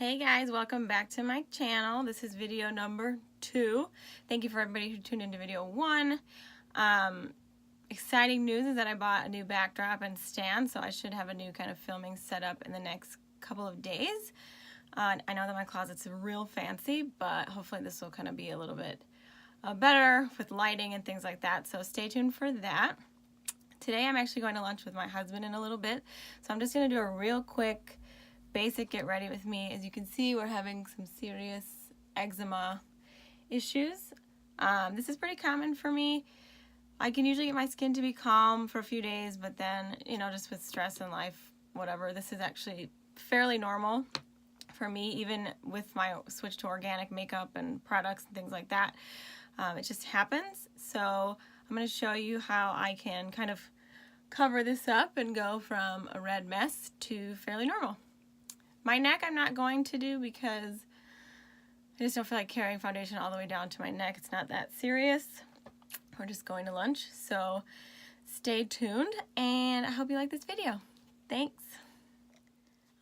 Hey guys, welcome back to my channel. This is video number 2. Thank you for everybody who tuned into video 1. Exciting news is that I bought a new backdrop and stand, so I should have a new kind of filming setup in the next couple of days. I know that my closet's real fancy, but hopefully this will kind of be a little bit better with lighting and things like that, so stay tuned for that. Today I'm actually going to lunch with my husband in a little bit, so I'm just going to do a real quick basic get ready with me. As you can see, we're having some serious eczema issues. This is pretty common for me. I can usually get my skin to be calm for a few days, but then, you know, just with stress in life, whatever, this is actually fairly normal for me, even with my switch to organic makeup and products and things like that. It just happens. So I'm going to show you how I can kind of cover this up and go from a red mess to fairly normal. My neck I'm not going to do because I just don't feel like carrying foundation all the way down to my neck. It's not that serious. We're just going to lunch, so stay tuned, and I hope you like this video. Thanks.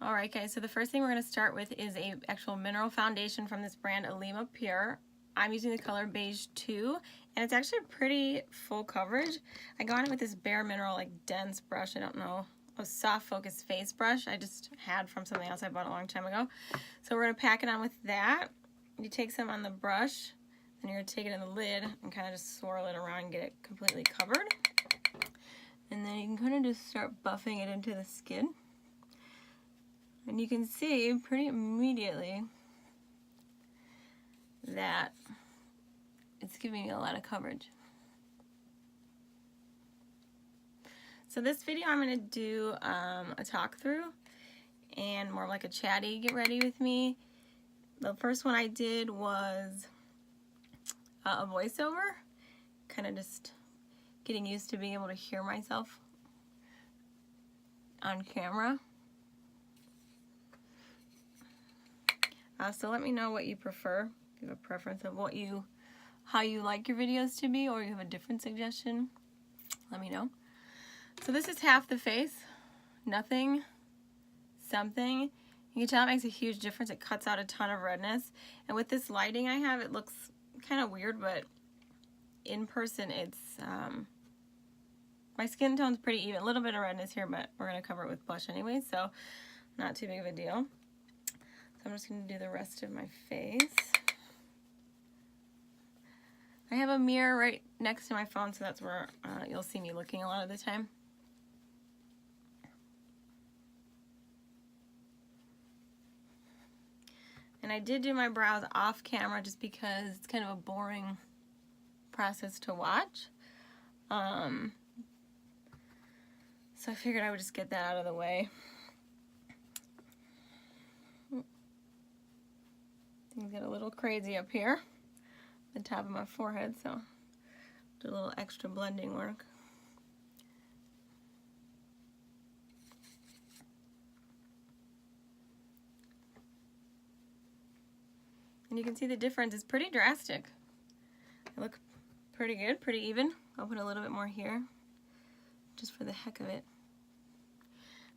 Alright guys, so the first thing we're going to start with is a actual mineral foundation from this brand Alima Pure. I'm using the color Beige 2, and it's actually pretty full coverage. I got it with this Bare Mineral like dense brush. I don't know. A soft focus face brush I just had from something else I bought a long time ago. So we're going to pack it on with that. You take some on the brush, and you're going to take it in the lid and kind of just swirl it around and get it completely covered. And then you can kind of just start buffing it into the skin. And you can see pretty immediately that it's giving me a lot of coverage. So this video I'm going to do a talk through and more like a chatty get ready with me. The first one I did was a voiceover, kind of just getting used to being able to hear myself on camera. So let me know what you prefer. If you have a preference of how you like your videos to be, or you have a different suggestion, let me know. So this is half the face, nothing, something. You can tell it makes a huge difference. It cuts out a ton of redness. And with this lighting I have, it looks kind of weird, but in person it's, my skin tone's pretty even. A little bit of redness here, but we're going to cover it with blush anyway, so not too big of a deal. So I'm just going to do the rest of my face. I have a mirror right next to my phone, so that's where you'll see me looking a lot of the time. And I did do my brows off camera just because it's kind of a boring process to watch. So I figured I would just get that out of the way. Things get a little crazy up here, the top of my forehead, so do a little extra blending work. And you can see the difference is pretty drastic. I look pretty good, pretty even. I'll put a little bit more here, just for the heck of it.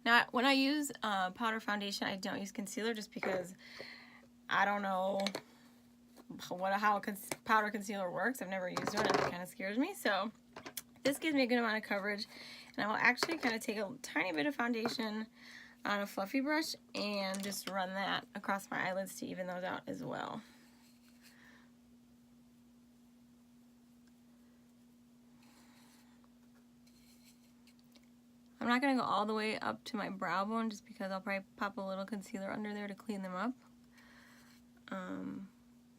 Now, when I use powder foundation, I don't use concealer just because I don't know how powder concealer works. I've never used one, and it kind of scares me. So this gives me a good amount of coverage, and I will actually kind of take a tiny bit of foundation on a fluffy brush and just run that across my eyelids to even those out as well. I'm not going to go all the way up to my brow bone just because I'll probably pop a little concealer under there to clean them up.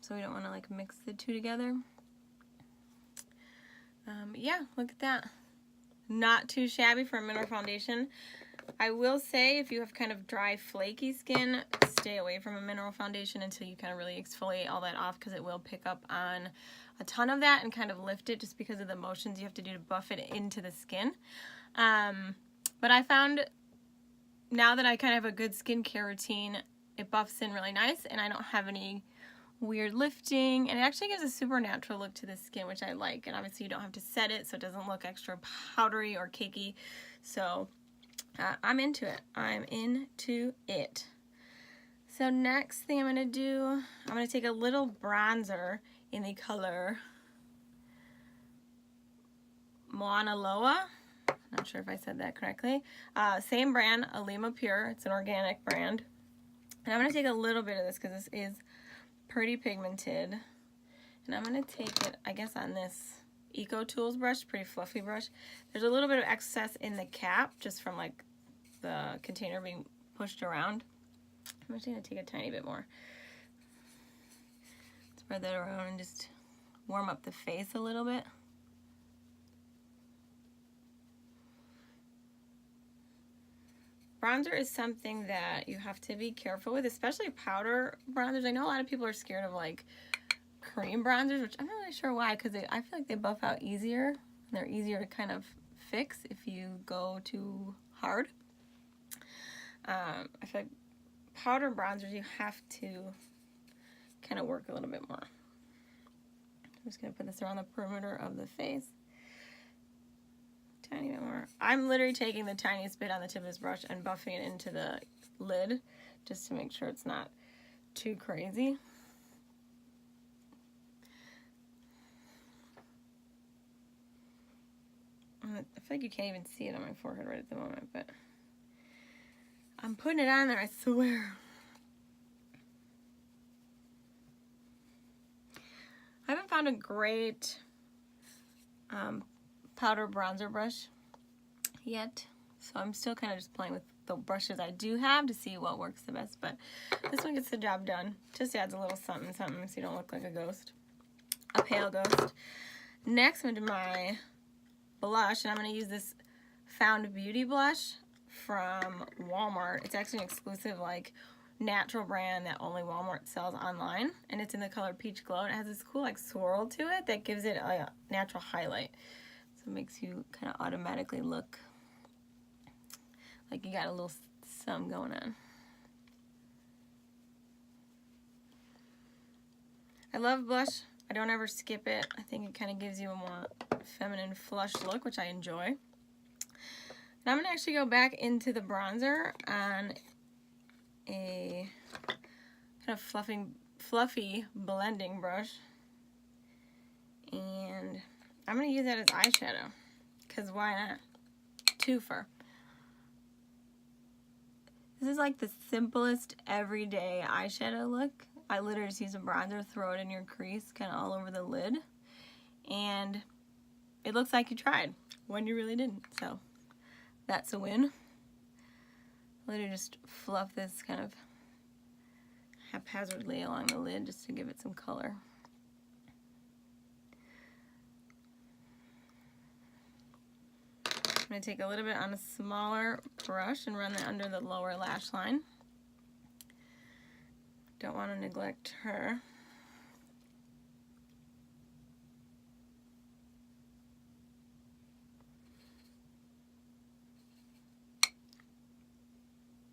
So we don't want to like mix the two together. Yeah, look at that. Not too shabby for a mineral foundation. I will say if you have kind of dry, flaky skin, stay away from a mineral foundation until you kind of really exfoliate all that off, because it will pick up on a ton of that and kind of lift it just because of the motions you have to do to buff it into the skin. But I found now that I kind of have a good skincare routine, it buffs in really nice and I don't have any weird lifting, and it actually gives a super natural look to the skin, which I like. And obviously you don't have to set it, so it doesn't look extra powdery or cakey. So I'm into it. I'm into it. So next thing I'm going to do, I'm going to take a little bronzer in the color Mauna. Not sure if I said that correctly. Same brand, Alima Pure. It's an organic brand. And I'm going to take a little bit of this because this is pretty pigmented. And I'm going to take it, I guess, on this Eco Tools brush, pretty fluffy brush. There's a little bit of excess in the cap just from like the container being pushed around. I'm just going to take a tiny bit more. Spread that around and just warm up the face a little bit. Bronzer is something that you have to be careful with, especially powder bronzers. I know a lot of people are scared of like cream bronzers, which I'm not really sure why, because I feel like they buff out easier. And they're easier to kind of fix if you go too hard. I feel like powder bronzers, you have to kind of work a little bit more. I'm just going to put this around the perimeter of the face. Tiny bit more. I'm literally taking the tiniest bit on the tip of this brush and buffing it into the lid just to make sure it's not too crazy. I feel like you can't even see it on my forehead right at the moment, but I'm putting it on there, I swear. I haven't found a great powder bronzer brush yet, so I'm still kind of just playing with the brushes I do have to see what works the best, but this one gets the job done. Just adds a little something something so you don't look like a ghost, a pale ghost. Next, I'm going to do my blush, and I'm going to use this Found Beauty blush from Walmart. It's actually an exclusive like natural brand that only Walmart sells online, and it's in the color Peach Glow, and it has this cool like swirl to it that gives it a natural highlight. So it makes you kind of automatically look like you got a little something going on. I love blush. I don't ever skip it. I think it kind of gives you a more feminine flush look, which I enjoy. Now I'm going to actually go back into the bronzer on a kind of fluffy blending brush. And I'm going to use that as eyeshadow, because why not? Twofer. This is like the simplest everyday eyeshadow look. I literally just use a bronzer, throw it in your crease, kind of all over the lid, and it looks like you tried when you really didn't. So that's a win. Literally just fluff this kind of haphazardly along the lid just to give it some color. I'm going to take a little bit on a smaller brush and run that under the lower lash line. Don't want to neglect her.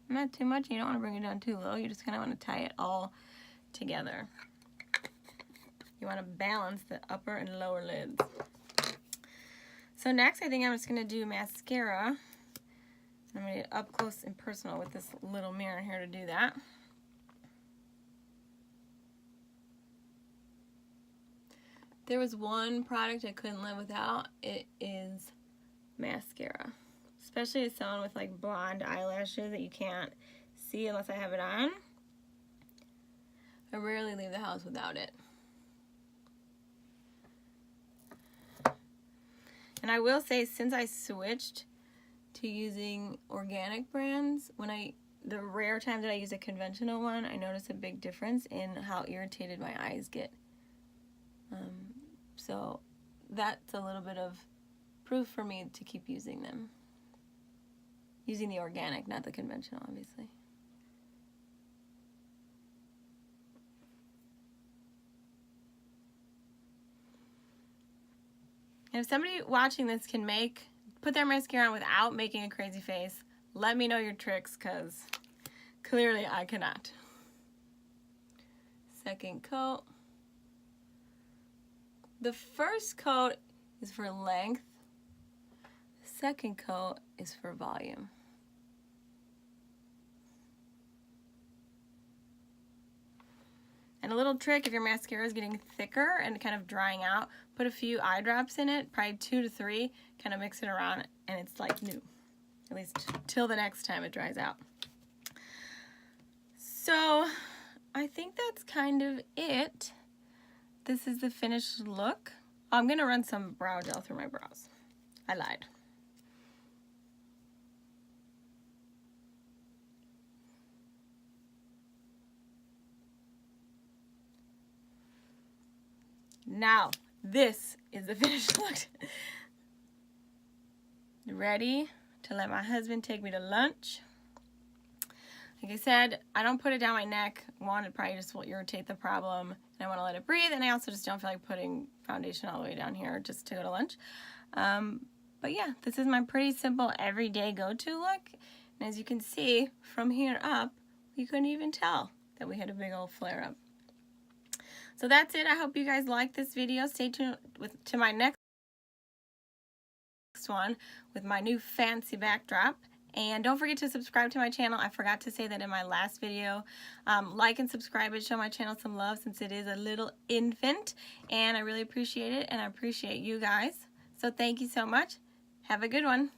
Not too much. You don't want to bring it down too low. You just kind of want to tie it all together. You want to balance the upper and lower lids. So next, I think I'm just going to do mascara. I'm going to get up close and personal with this little mirror here to do that. There was one product I couldn't live without. It is mascara. Especially as someone with like blonde eyelashes that you can't see unless I have it on. I rarely leave the house without it. And I will say, since I switched to using organic brands, the rare times that I use a conventional one, I notice a big difference in how irritated my eyes get. So that's a little bit of proof for me to keep using them. Using the organic, not the conventional, obviously. And if somebody watching this can put their mascara on without making a crazy face, let me know your tricks, because clearly I cannot. Second coat. The first coat is for length. The second coat is for volume. And a little trick, if your mascara is getting thicker and kind of drying out, put a few eye drops in it, probably 2 to 3, kind of mix it around, and it's like new. At least till the next time it dries out. So I think that's kind of it. This is the finished look. I'm gonna run some brow gel through my brows. I lied. Now, this is the finished look. Ready to let my husband take me to lunch. Like I said, I don't put it down my neck. One, it probably just will irritate the problem, and I want to let it breathe, and I also just don't feel like putting foundation all the way down here just to go to lunch. But yeah, this is my pretty simple everyday go-to look, and as you can see, from here up, we couldn't even tell that we had a big old flare-up. So that's it. I hope you guys liked this video. Stay tuned to my next one with my new fancy backdrop. And don't forget to subscribe to my channel. I forgot to say that in my last video. Like and subscribe and show my channel some love since it is a little infant. And I really appreciate it, and I appreciate you guys. So thank you so much. Have a good one.